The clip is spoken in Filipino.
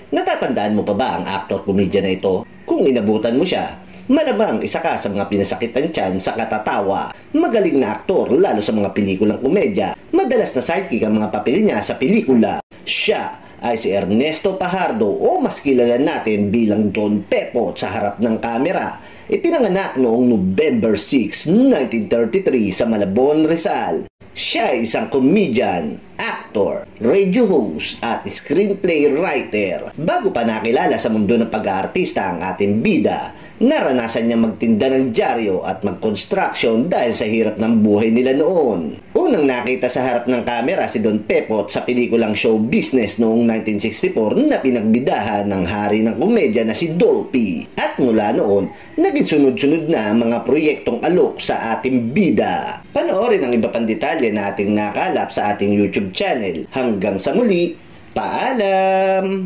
Natatandaan mo pa ba ang actor-comedian na ito? Kung inabutan mo siya, malamang isa ka sa mga pinasakit ng tiyan sa katatawa. Magaling na aktor lalo sa mga pelikulang komedya. Madalas na sidekick ang mga papel niya sa pelikula. Siya ay si Ernesto Fajardo o mas kilala natin bilang Don Pepot sa harap ng kamera. Ipinanganak noong November 6, 1933 sa Malabon, Rizal. Siya ay isang comedian, actor, radio host at screenplay writer. Bago pa nakilala sa mundo ng pag-aartista ang ating bida, naranasan niya magtinda ng dyaryo at mag-construction dahil sa hirap ng buhay nila noon. Unang nakita sa harap ng kamera si Don Pepot sa pelikulang Show Business noong 1964 na pinagbidahan ng hari ng komedya na si Dolphy. At mula noon, naging sunod-sunod na ang mga proyektong alok sa ating bida. Panoorin ang iba pang detalye na ating nakalap sa ating YouTube channel. Hanggang sa muli, paalam!